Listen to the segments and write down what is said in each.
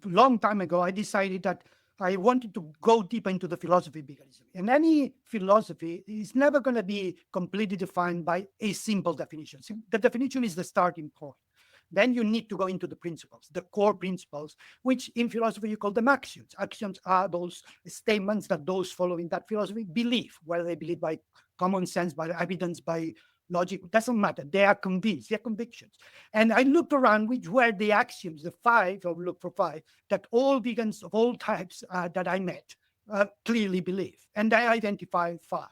long time ago, I decided that I wanted to go deeper into the philosophy of veganism. And any philosophy is never going to be completely defined by a simple definition. The definition is the starting point. Then you need to go into the principles, the core principles, which in philosophy you call them axioms. Axioms are those statements that those following that philosophy believe, whether they believe by common sense, by evidence, by logic, doesn't matter. They are convinced, they're convictions. And I looked around which were the axioms, the five, or look for five, that all vegans of all types that I met clearly believe. And I identified five.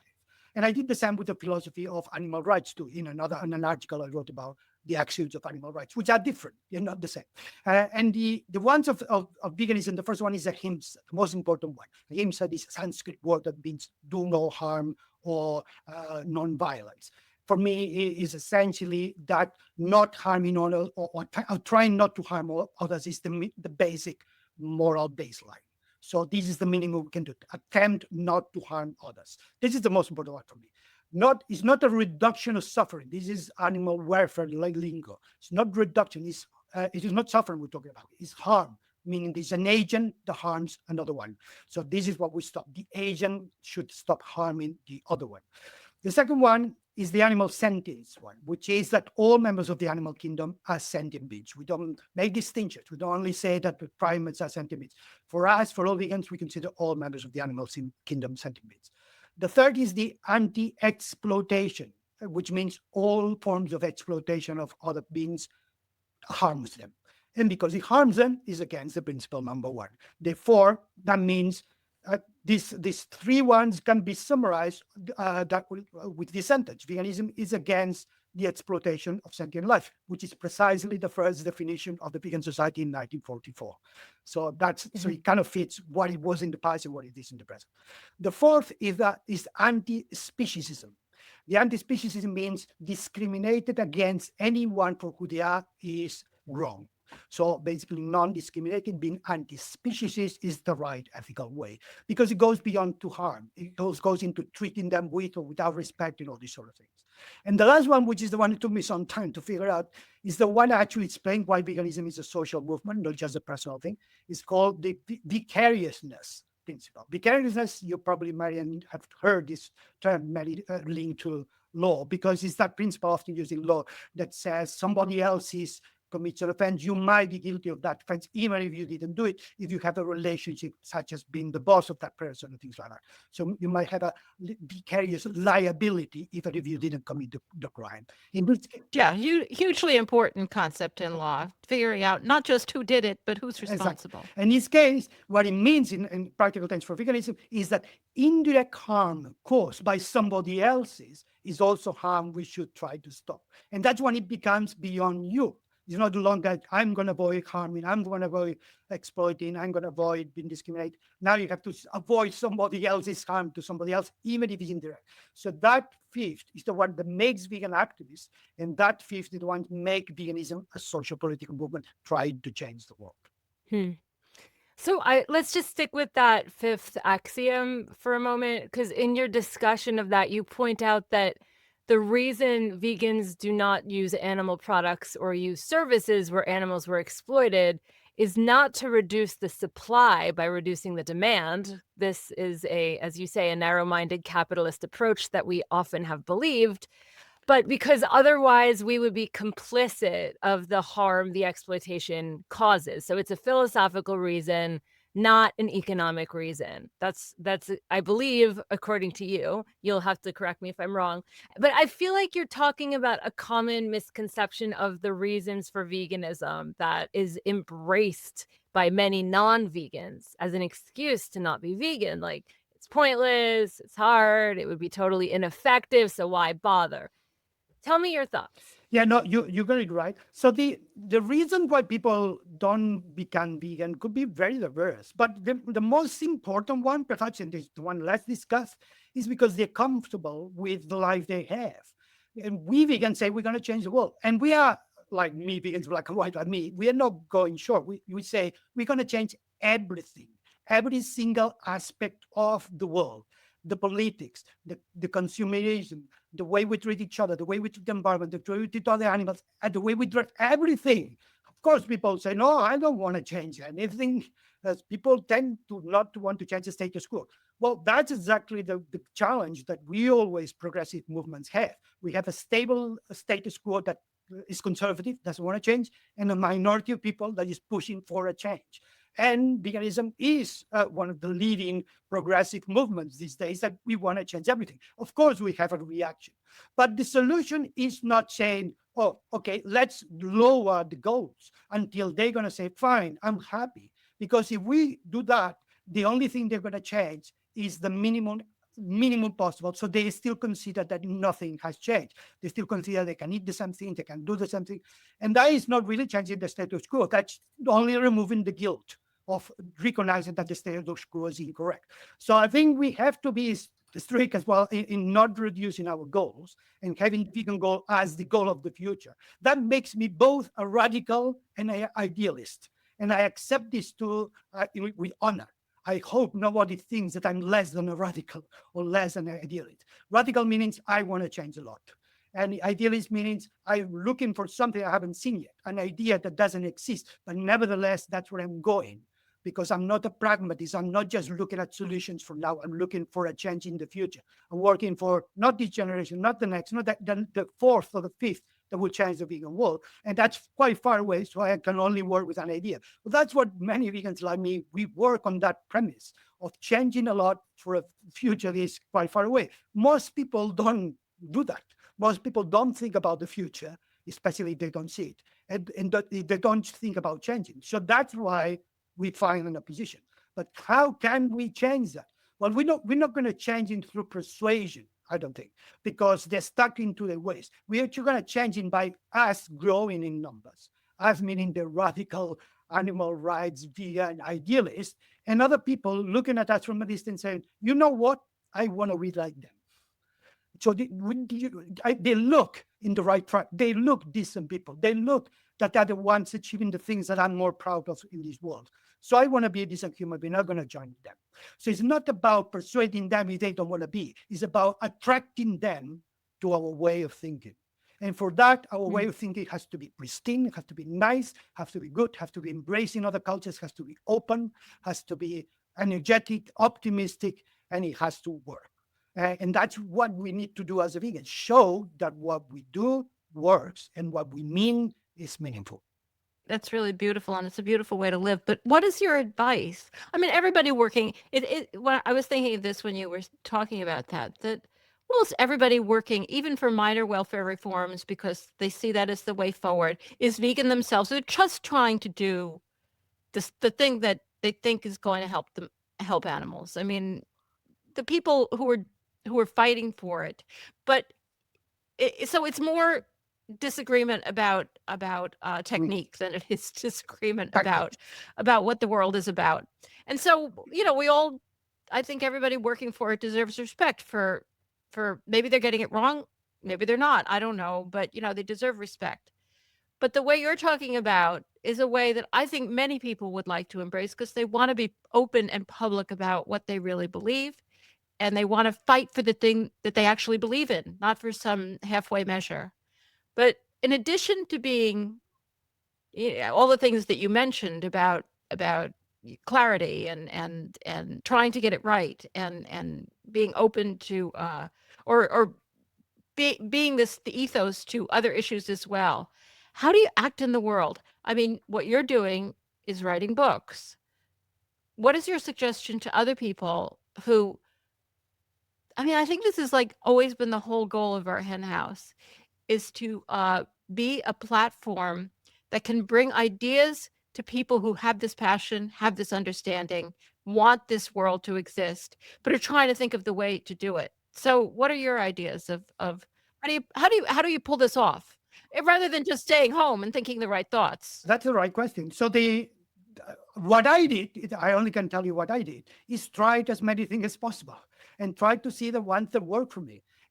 And I did the same with the philosophy of animal rights too, in an article I wrote about the axioms of animal rights, which are different, they're not the same. And the ones of veganism, the first one is ahimsa, the most important one. Ahimsa is a Sanskrit word that means do no harm or non-violence. For me, it is essentially that not harming others or trying not to harm others is the basic moral baseline. So this is the minimum we can do. Attempt not to harm others. This is the most important one for me. It's not a reduction of suffering. This is animal welfare lingo. It's not reduction. It is not suffering we're talking about. It's harm, meaning there's an agent that harms another one. So this is what we stop. The agent should stop harming the other one. The second one is the animal sentience one, which is that all members of the animal kingdom are sentient beings. We don't make distinctions. We don't only say that the primates are sentient beings. For us, for all vegans, we consider all members of the animal kingdom sentient beings. The third is the anti-exploitation, which means all forms of exploitation of other beings harms them. And because it harms them is against the principle number one. Therefore, that means these three ones can be summarized with this sentence. Veganism is against the exploitation of sentient life, which is precisely the first definition of the vegan society in 1944. So so it kind of fits what it was in the past and what it is in the present. The fourth is anti-speciesism. The anti-speciesism means discriminated against anyone for who they are is wrong. So basically non-discriminating, being anti-speciesist is the right ethical way because it goes beyond to harm. It goes into treating them with or without respect and all these sort of things. And the last one, which is the one that took me some time to figure out, is the one that actually explains why veganism is a social movement, not just a personal thing. It's called the vicariousness principle. Vicariousness, you probably might have heard this term linked to law because it's that principle often used in law that says somebody else commits an offense, you might be guilty of that offense, even if you didn't do it, if you have a relationship such as being the boss of that person and things like that. So you might have a vicarious liability even if you didn't commit the crime. Yeah, hugely important concept in law, figuring out not just who did it, but who's responsible. Exactly. In this case, what it means in practical terms for veganism is that indirect harm caused by somebody else's is also harm we should try to stop. And that's when it becomes beyond you. It's not longer, I'm going to avoid harming, I'm going to avoid exploiting, I'm going to avoid being discriminated. Now you have to avoid somebody else's harm to somebody else, even if it's indirect. So that fifth is the one that makes vegan activists, and that fifth is the one that makes veganism a social political movement trying to change the world. So let's just stick with that fifth axiom for a moment, because in your discussion of that, you point out that the reason vegans do not use animal products or use services where animals were exploited is not to reduce the supply by reducing the demand. This is as you say, a narrow-minded capitalist approach that we often have believed, but because otherwise we would be complicit of the harm the exploitation causes. So it's a philosophical reason, not an economic reason. That's I believe, according to you. You'll have to correct me if I'm wrong. But I feel like you're talking about a common misconception of the reasons for veganism that is embraced by many non-vegans as an excuse to not be vegan. Like, it's pointless, it's hard, it would be totally ineffective, so why bother? Tell me your thoughts. Yeah, no, you got it right. So the reason why people don't become vegan could be very diverse, but the most important one, perhaps, and the one less discussed, is because they're comfortable with the life they have. And we vegans say we're going to change the world, and we are like me, vegans, black and white, like me. We are not going short. We say we're going to change everything, every single aspect of the world. The politics, the consumerism, the way we treat each other, the way we treat the environment, the way we treat other animals, and the way we treat everything course, people say, no, I don't want to change anything. As people tend to not to want to change the status quo. Well, that's exactly the challenge that we always progressive movements have. We have a stable status quo that is conservative, doesn't want to change, and a minority of people that is pushing for a change. And veganism is one of the leading progressive movements these days that we want to change everything. Of course, we have a reaction, but the solution is not saying, oh, okay, let's lower the goals until they're going to say, fine, I'm happy. Because if we do that, the only thing they're going to change is the minimum possible. So they still consider that nothing has changed. They still consider they can eat the same thing, they can do the same thing. And that is not really changing the status quo. That's only removing the guilt of recognizing that the status quo is incorrect. So I think we have to be strict as well in not reducing our goals and having vegan goal as the goal of the future. That makes me both a radical and an idealist. And I accept this with honor. I hope nobody thinks that I'm less than a radical or less than an idealist. Radical means I want to change a lot. And idealist means I'm looking for something I haven't seen yet, an idea that doesn't exist, but nevertheless, that's where I'm going. Because I'm not a pragmatist. I'm not just looking at solutions for now. I'm looking for a change in the future. I'm working for not this generation, not the next, not the fourth or the fifth that will change the vegan world. And that's quite far away, so I can only work with an idea. But that's what many vegans like me, we work on that premise of changing a lot for a future that is quite far away. Most people don't do that. Most people don't think about the future, especially if they don't see it. And they don't think about changing. So that's why we find in a position. But how can we change that? Well, we're not going to change it through persuasion, I don't think, because they're stuck into the ways. We're actually going to change it by us growing in numbers, us meaning the radical animal rights vegan idealists, and other people looking at us from a distance saying, you know what? I want to be like them. So they look in the right track. They look decent people. They look that they're the ones achieving the things that I'm more proud of in this world. So I want to be a decent human being. I'm going to join them. So it's not about persuading them if they don't want to be. It's about attracting them to our way of thinking. And for that, our way of thinking has to be pristine, has to be nice, has to be good, has to be embracing other cultures, has to be open, has to be energetic, optimistic, and it has to work. And that's what we need to do as a vegan, show that what we do works and what we mean is meaningful. That's really beautiful, and it's a beautiful way to live. But what is your advice? I mean, everybody working, when I was thinking of this when you were talking about that almost everybody working, even for minor welfare reforms, because they see that as the way forward, is vegan themselves. They're just trying to do the thing that they think is going to help animals. I mean, the people who are fighting for it, but so it's more disagreement about technique than it is disagreement about what the world is about. And so, we all, I think everybody working for it deserves respect for maybe they're getting it wrong, maybe they're not, I don't know, but they deserve respect. But the way you're talking about is a way that I think many people would like to embrace, because they want to be open and public about what they really believe. And they want to fight for the thing that they actually believe in, not for some halfway measure. But in addition to being all the things that you mentioned about clarity and trying to get it right, and being open to being the ethos to other issues as well, how do you act in the world? I mean, what you're doing is writing books. What is your suggestion to other people who, I mean, I think this has always been the whole goal of our hen house, is to be a platform that can bring ideas to people who have this passion, have this understanding, want this world to exist, but are trying to think of the way to do it. So what are your ideas of how do you pull this off, rather than just staying home and thinking the right thoughts? That's the right question. So what I did, I only can tell you what I did, is try as many things as possible and try to see the ones that work for me.